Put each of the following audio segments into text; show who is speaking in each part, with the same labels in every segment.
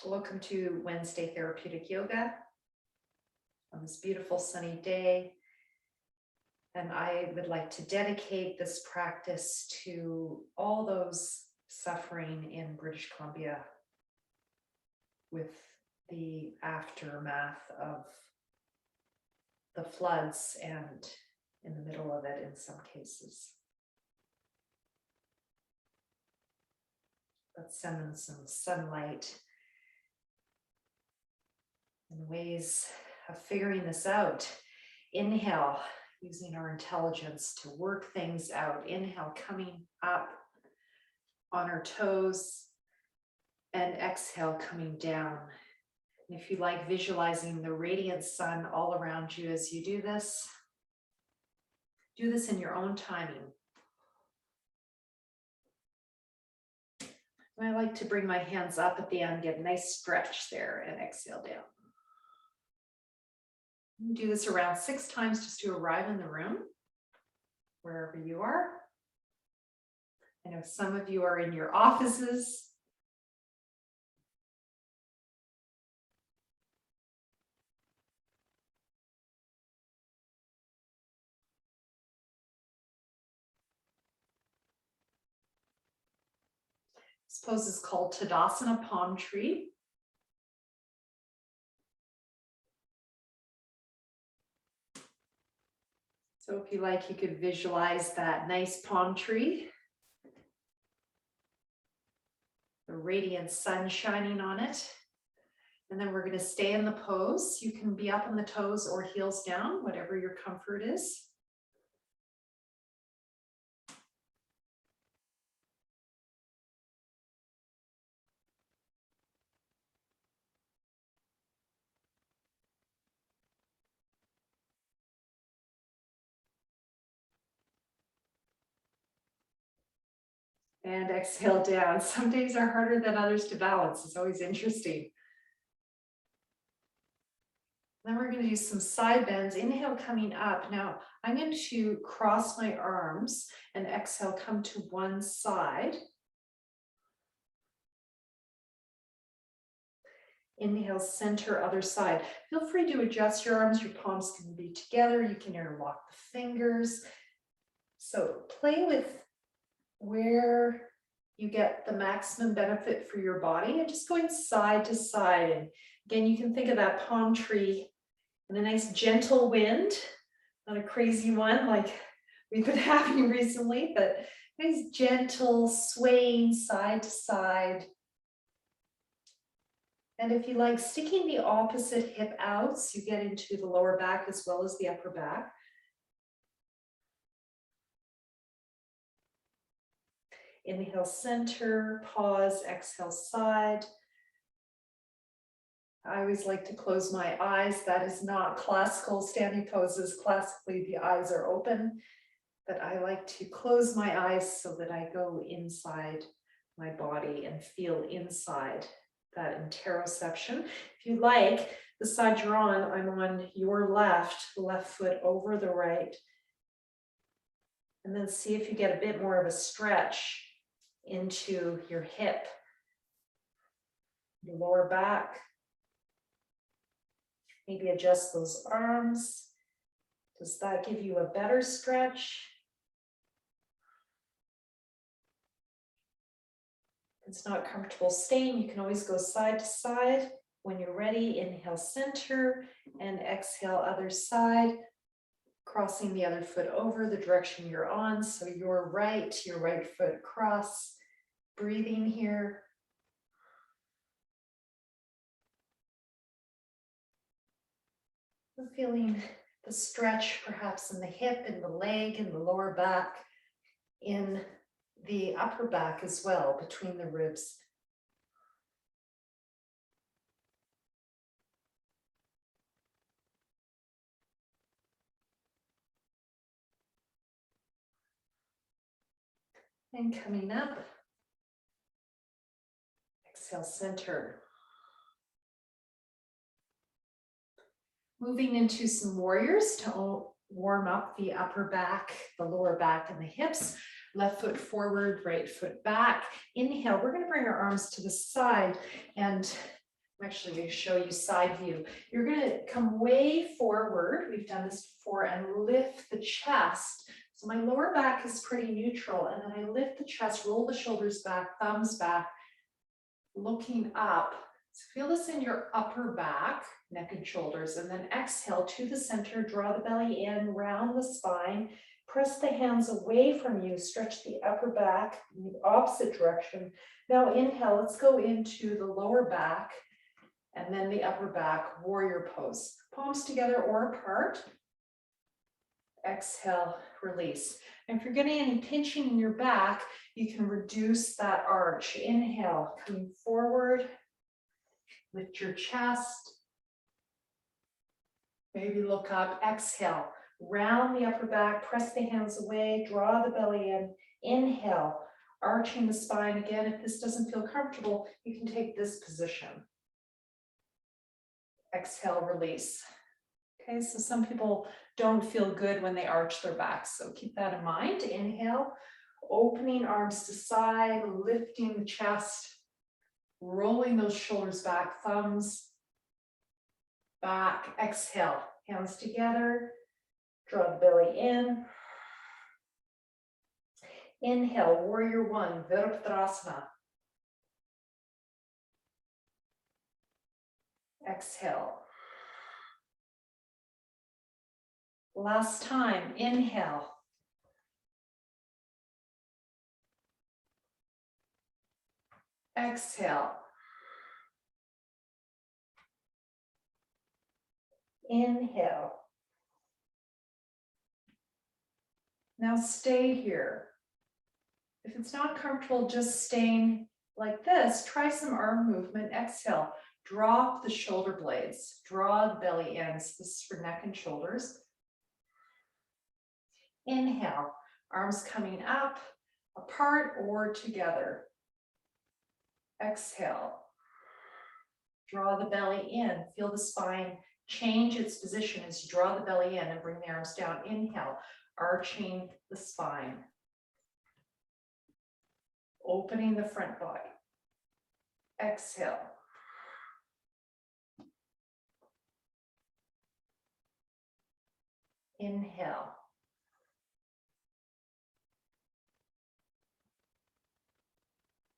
Speaker 1: Welcome to Wednesday Therapeutic Yoga on this beautiful sunny day. And I would like to dedicate this practice to all those suffering in British Columbia with the aftermath of the floods and in the middle of it in some cases. Let's send them some sunlight and ways of figuring this out. Inhale, using our intelligence to work things out. Inhale, coming up on our toes, and exhale, coming down. And if you like, visualizing the radiant sun all around you as you do this in your own timing. I like to bring my hands up at the end, get a nice stretch there, and exhale down. Do this around 6 times just to arrive in the room, wherever you are. I know some of you are in your offices. This pose is called Tadasana palm tree. So if you like, you could visualize that nice palm tree, the radiant sun shining on it. And then we're going to stay in the pose. You can be up on the toes or heels down, whatever your comfort is. And exhale down. Some days are harder than others to balance. It's always interesting. Then we're going to do some side bends. Inhale, coming up. Now I'm going to cross my arms and exhale, come to one side. Inhale, center, other side. Feel free to adjust your arms. Your palms can be together. You can interlock the fingers. So play with where you get the maximum benefit for your body and just going side to side. And again, you can think of that palm tree and a nice gentle wind, not a crazy one like we've been having recently, but nice gentle swaying side to side. And if you like, sticking the opposite hip out, so you get into the lower back as well as the upper back. Inhale, center, pause, exhale, side. I always like to close my eyes. That is not classical standing poses. Classically, the eyes are open, but I like to close my eyes so that I go inside my body and feel inside that interoception. If you like, the side you're on, I'm on your left foot over the right. And then see if you get a bit more of a stretch into your hip, your lower back. Maybe adjust those arms. Does that give you a better stretch? If it's not comfortable staying, you can always go side to side. When you're ready, inhale, center, and exhale, other side. Crossing the other foot over the direction you're on. So your right foot cross. Breathing here. I'm feeling the stretch perhaps in the hip, in the leg, in the lower back, in the upper back as well, between the ribs. And coming up, exhale, center. Moving into some warriors to warm up the upper back, the lower back, and the hips. Left foot forward, right foot back. Inhale, we're going to bring our arms to the side and I'm actually going to show you side view. You're going to come way forward. We've done this before, and lift the chest. So my lower back is pretty neutral, and then I lift the chest, roll the shoulders back, thumbs back, looking up. So feel this in your upper back, neck and shoulders, and then exhale to the center, draw the belly in, round the spine, press the hands away from you, stretch the upper back in the opposite direction. Now inhale, let's go into the lower back and then the upper back, warrior pose. Palms together or apart. Exhale, release. And if you're getting any pinching in your back, you can reduce that arch. Inhale, coming forward, lift your chest. Maybe look up, exhale, round the upper back, press the hands away, draw the belly in. Inhale, arching the spine. Again, if this doesn't feel comfortable, you can take this position. Exhale, release. Okay, so some people don't feel good when they arch their back, so keep that in mind. Inhale, opening arms to side, lifting the chest, rolling those shoulders back, thumbs back. Exhale, hands together, draw the belly in. Inhale, warrior one, Virabhadrasana. Exhale. Last time, inhale. Exhale. Inhale. Now stay here. If it's not comfortable just staying like this, try some arm movement. Exhale. Drop the shoulder blades. Draw the belly in. So this is for neck and shoulders. Inhale. Arms coming up, apart or together. Exhale. Draw the belly in. Feel the spine change its position as you draw the belly in and bring the arms down. Inhale, arching the spine. Opening the front body. Exhale. Inhale.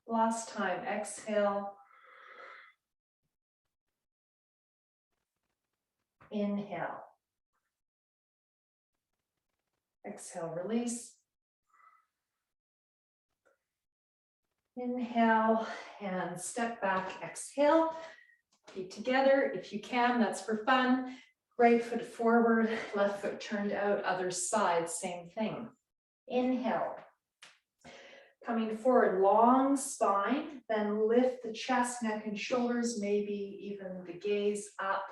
Speaker 1: Last time, exhale. Inhale. Exhale, release. Inhale and step back, exhale. Feet together if you can, that's for fun. Right foot forward, left foot turned out, other side, same thing. Inhale. Coming forward, long spine, then lift the chest, neck, and shoulders, maybe even the gaze up,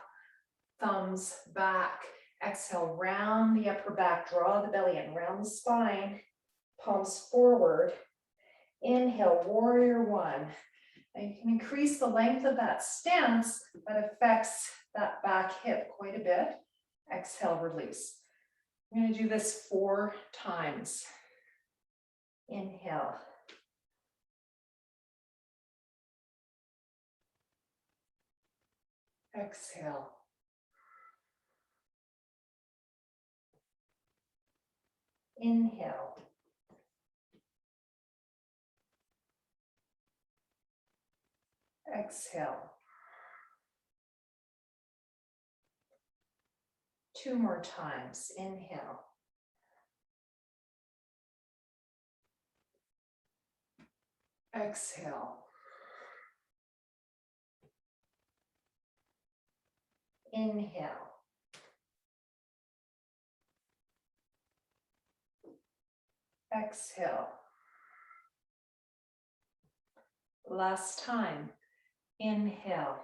Speaker 1: thumbs back. Exhale, round the upper back, draw the belly in, round the spine, palms forward. Inhale, warrior one. And you can increase the length of that stance that affects that back hip quite a bit. Exhale, release. I'm going to do this 4 times. Inhale. Exhale. Inhale. Exhale. 2 more times. Inhale. Exhale. Inhale. Exhale. Last time. Inhale.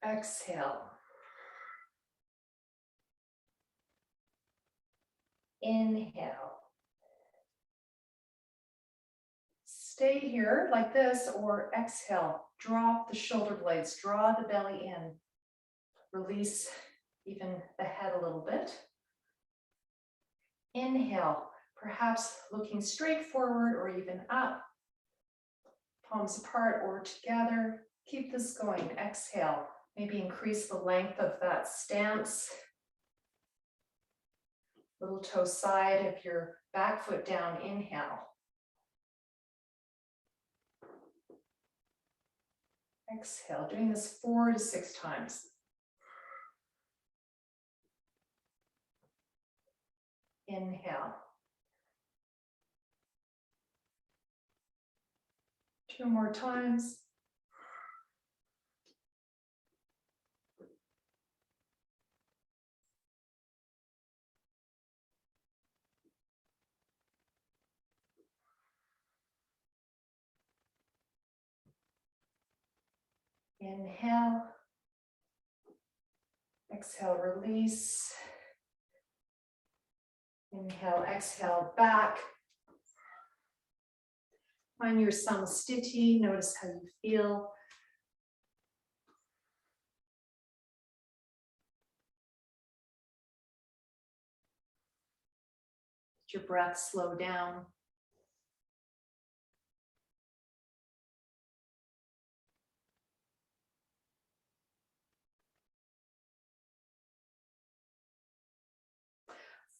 Speaker 1: Exhale. Inhale. Stay here like this or exhale. Drop the shoulder blades, draw the belly in. Release even the head a little bit. Inhale, perhaps looking straight forward or even up. palms apart or together. Keep this going. Exhale. Maybe increase the length of that stance. Little toe side of your back foot down. Inhale. Exhale. Doing this 4 to 6 times. Inhale. 2 more times. Inhale. Exhale, release. Inhale, exhale, back. Find your samastiti. Notice how you feel. Let your breath slow down.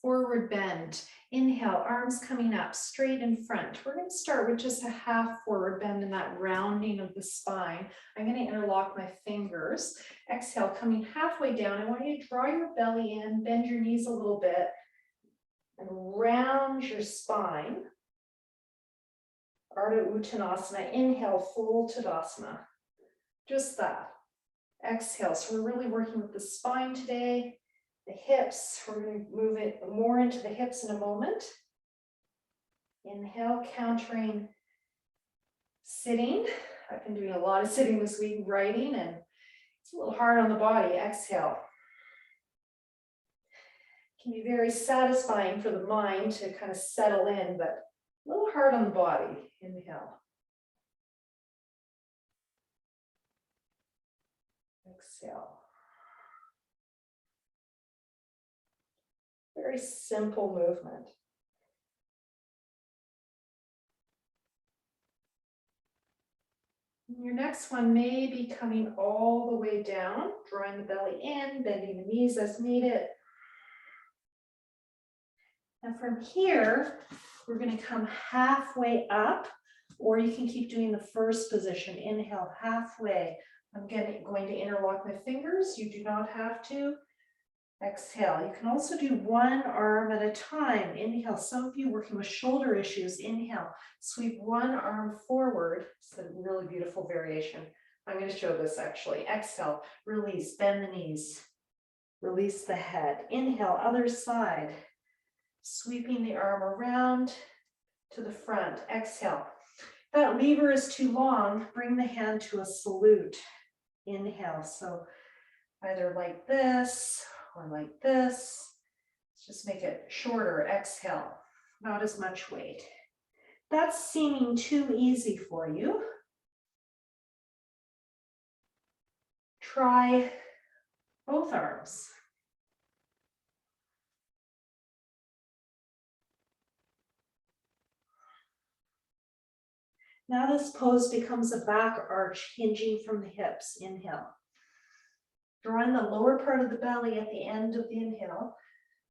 Speaker 1: Forward bend. Inhale, arms coming up, straight in front. We're going to start with just a half forward bend and that rounding of the spine. I'm going to interlock my fingers. Exhale, coming halfway down. I want you to draw your belly in, bend your knees a little bit, and round your spine. Ardha Uttanasana. Inhale, full Tadasana. Just that. Exhale. So we're really working with the spine today. The hips, we're going to move it more into the hips in a moment. Inhale, countering sitting. I've been doing a lot of sitting this week, writing, and it's a little hard on the body. Exhale. It can be very satisfying for the mind to kind of settle in, but a little hard on the body. Inhale. Exhale. Very simple movement. Your next one may be coming all the way down, drawing the belly in, bending the knees as needed. And from here, we're going to come halfway up, or you can keep doing the first position. Inhale, halfway. I'm going to interlock my fingers. You do not have to. Exhale. You can also do one arm at a time. Inhale. Some of you working with shoulder issues. Inhale. Sweep one arm forward. It's a really beautiful variation. I'm going to show this actually. Exhale. Release. Bend the knees. Release the head. Inhale. Other side. Sweeping the arm around to the front. Exhale. If that lever is too long, bring the hand to a salute. Inhale. So either like this or like this. Let's just make it shorter. Exhale. Not as much weight. That's seeming too easy for you. Try both arms. Now this pose becomes a back arch hinging from the hips. Inhale. Drawing the lower part of the belly at the end of the inhale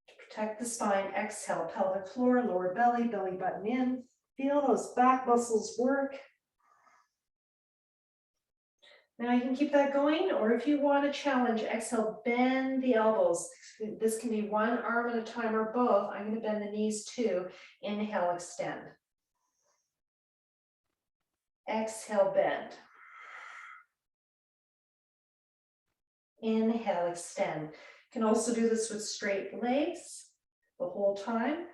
Speaker 1: to protect the spine. Exhale, pelvic floor, lower belly, belly button in. Feel those back muscles work. Now you can keep that going, or if you want to challenge, exhale, bend the elbows. This can be one arm at a time or both. I'm going to bend the knees too. Inhale, extend. Exhale, bend. Inhale, extend. You can also do this with straight legs the whole time.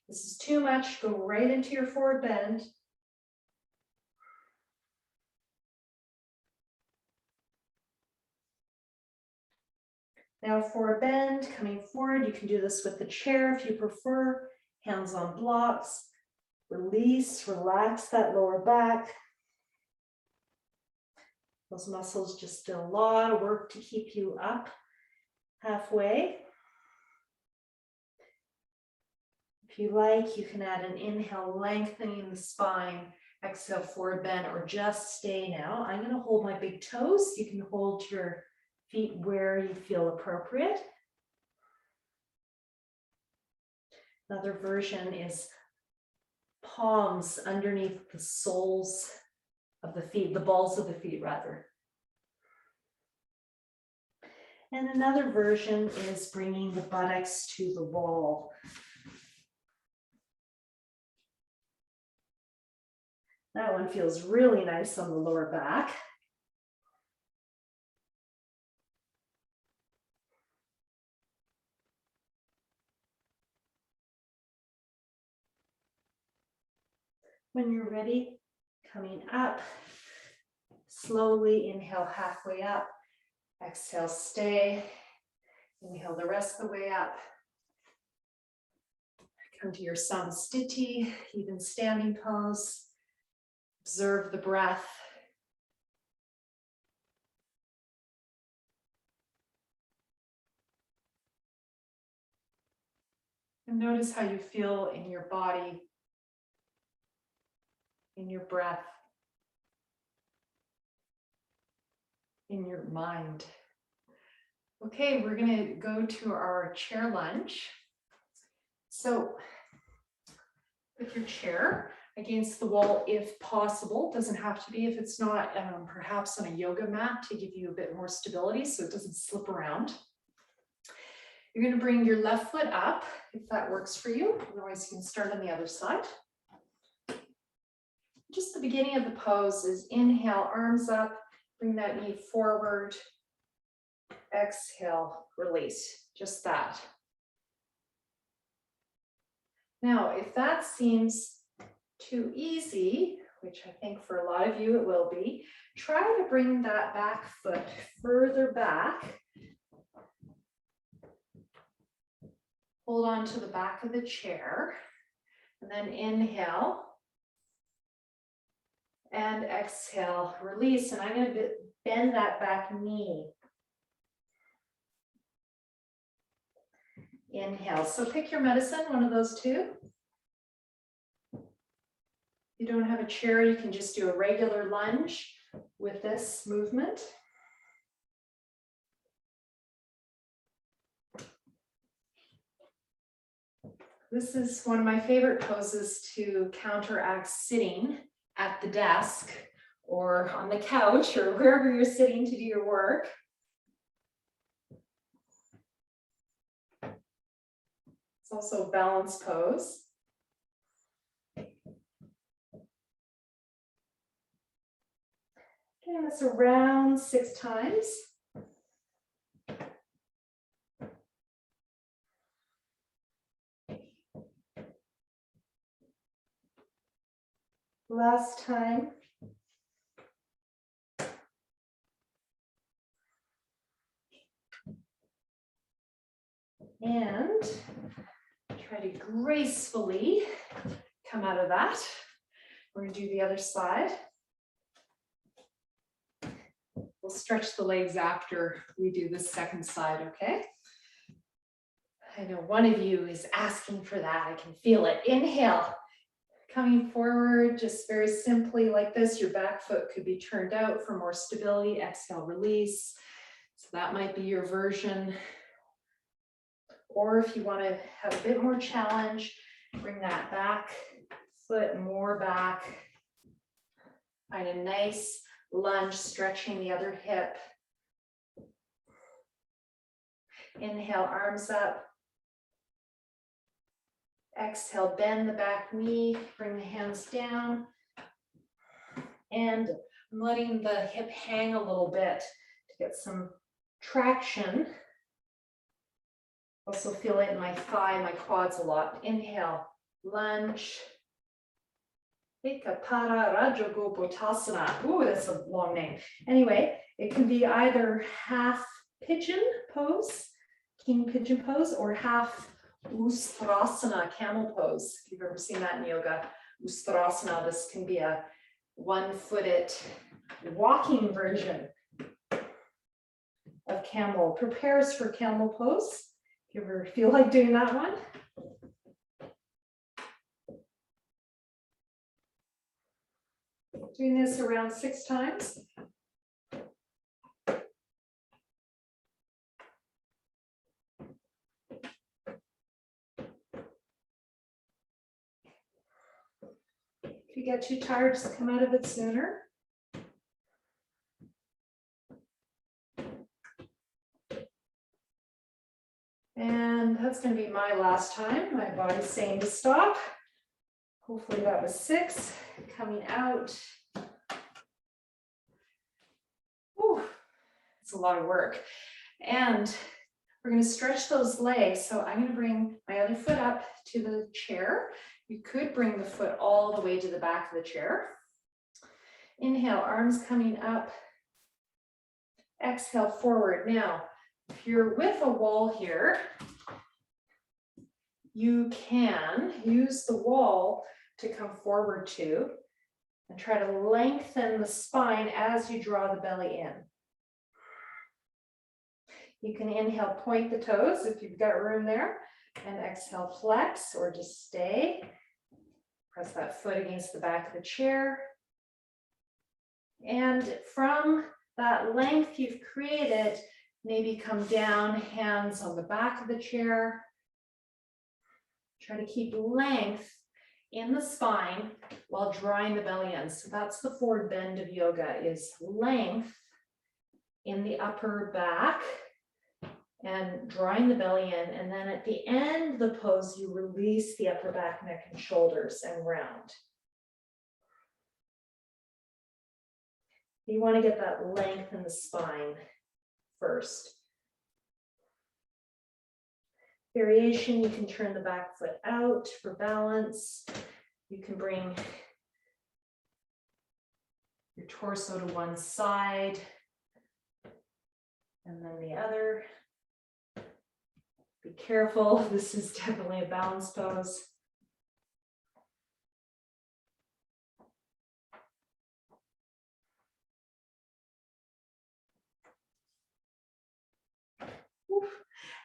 Speaker 1: This is too much. Go right into your forward bend. Now for a bend, coming forward, you can do this with the chair if you prefer. Hands on blocks. Release, relax that lower back. Those muscles just do a lot of work to keep you up halfway. If you like, you can add an inhale, lengthening the spine, exhale, forward bend, or just stay now. I'm going to hold my big toes. You can hold your feet where you feel appropriate. Another version is palms underneath the soles of the feet, the balls of the feet rather. And another version is bringing the buttocks to the wall. That one feels really nice on the lower back. When you're ready, coming up, slowly inhale halfway up, exhale, stay, inhale the rest of the way up. Come to your samastiti, even standing pose. Observe the breath. And notice how you feel in your body, in your breath, in your mind. Okay, we're going to go to our chair lunge. So put your chair against the wall if possible. Doesn't have to be if it's not, perhaps on a yoga mat to give you a bit more stability so it doesn't slip around. You're going to bring your left foot up if that works for you. Otherwise, you can start on the other side. Just the beginning of the pose is inhale, arms up, bring that knee forward. Exhale, release, just that. Now, if that seems too easy, which I think for a lot of you it will be, try to bring that back foot further back. Hold on to the back of the chair, and then inhale, and exhale, release, and I'm going to bend that back knee. Inhale, so pick your medicine, one of those two. If you don't have a chair, you can just do a regular lunge with this movement. This is one of my favorite poses to counteract sitting at the desk or on the couch or wherever you're sitting to do your work. It's also a balance pose. Okay, that's around 6 times. Last time. And try to gracefully come out of that. We're going to do the other side. We'll stretch the legs after we do the second side, okay? I know one of you is asking for that. I can feel it. Inhale. Coming forward, just very simply like this. Your back foot could be turned out for more stability. Exhale, release. So that might be your version. Or if you want to have a bit more challenge, bring that back foot more back. Find a nice lunge, stretching the other hip. Inhale, arms up. Exhale, bend the back knee, bring the hands down. And I'm letting the hip hang a little bit to get some traction. Also feel it in my thigh, my quads a lot. Inhale, lunge. Uttasana. Ooh, that's a long name. Anyway, it can be either half pigeon pose, king pigeon pose, or half Uttanasana, camel pose. If you've ever seen that in yoga, Uttanasana, this can be a one-footed walking version of camel. Prepares for camel pose. If you ever feel like doing that one. Doing this around 6 times. If you get too tired, just come out of it sooner. And that's going to be my last time. My body's saying to stop. Hopefully that was 6. Coming out. Whew, it's a lot of work. And we're going to stretch those legs. So I'm going to bring my other foot up to the chair. You could bring the foot all the way to the back of the chair. Inhale, arms coming up. Exhale, forward. Now, if you're with a wall here, you can use the wall to come forward to and try to lengthen the spine as you draw the belly in. You can inhale, point the toes if you've got room there, and exhale, flex or just stay. Press that foot against the back of the chair. And from that length you've created, maybe come down, hands on the back of the chair. Try to keep length in the spine while drawing the belly in. So that's the forward bend of yoga, is length in the upper back and drawing the belly in. And then at the end of the pose, you release the upper back, neck, and shoulders and round. You want to get that length in the spine first. Variation, you can turn the back foot out for balance. You can bring your torso to one side and then the other. Be careful, this is definitely a balance pose.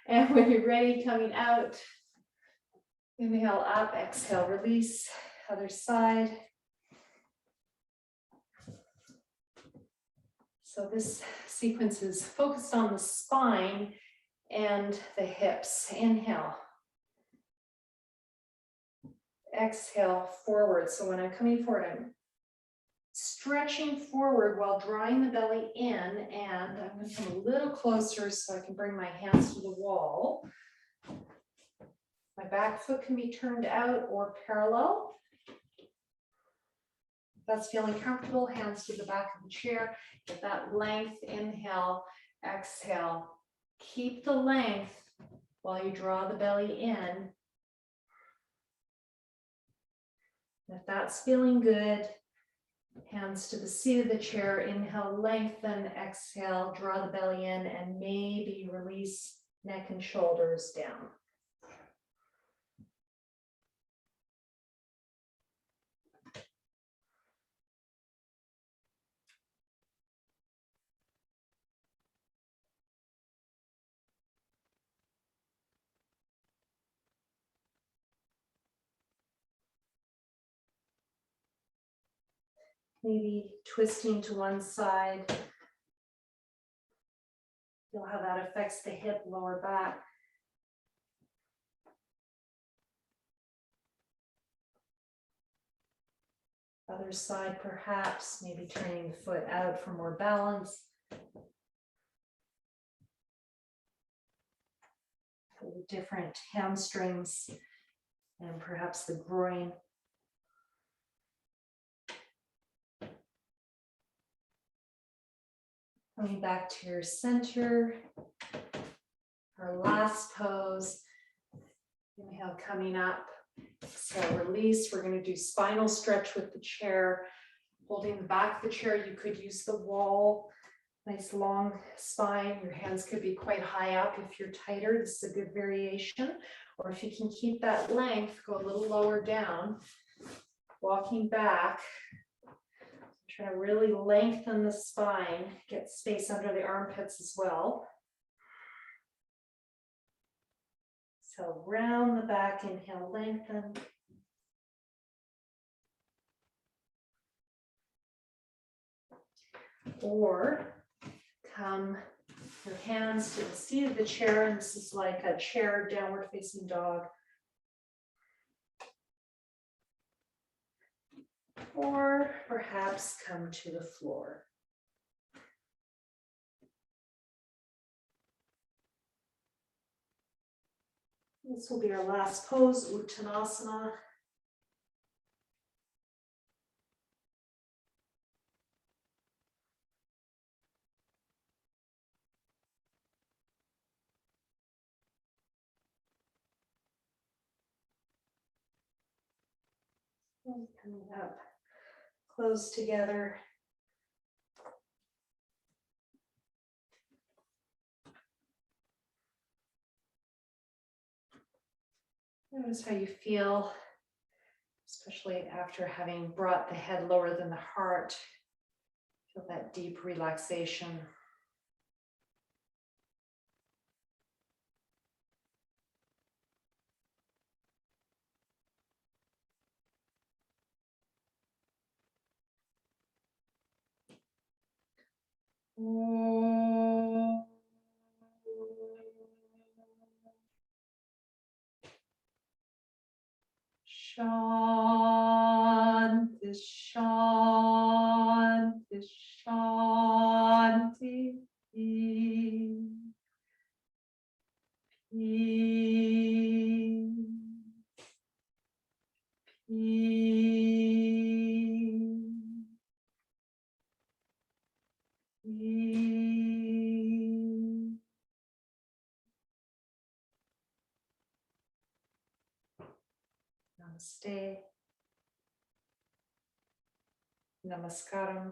Speaker 1: And when you're ready, coming out, inhale up, exhale, release, other side. So this sequence is focused on the spine and the hips. Inhale. Exhale, forward. So when I'm coming forward, I'm stretching forward while drawing the belly in, and I'm going to come a little closer so I can bring my hands to the wall. My back foot can be turned out or parallel. If that's feeling comfortable, hands to the back of the chair. Get that length, inhale, exhale. Keep the length while you draw the belly in. If that's feeling good, hands to the seat of the chair, inhale, lengthen, exhale, draw the belly in, and maybe release neck and shoulders down. Maybe twisting to one side. Feel how that affects the hip, lower back. Other side, perhaps, maybe turning the foot out for more balance. For the different hamstrings and perhaps the groin. Coming back to your center. Our last pose. Inhale, coming up. Exhale, release. We're going to do spinal stretch with the chair. Holding the back of the chair, you could use the wall. Nice long spine. Your hands could be quite high up. If you're tighter, this is a good variation. Or if you can keep that length, go a little lower down. Walking back. Try to really lengthen the spine, get space under the armpits as well. So round the back, inhale, lengthen. Or come your hands to the seat of the chair, and this is like a chair downward facing dog. Or perhaps come to the floor. This will be our last pose, Uttanasana. And coming up, close together. Notice how you feel, especially after having brought the head lower than the heart. Feel that deep relaxation. Shanti, Shanti, Shanti. Peace. Namaste. Namaskaram.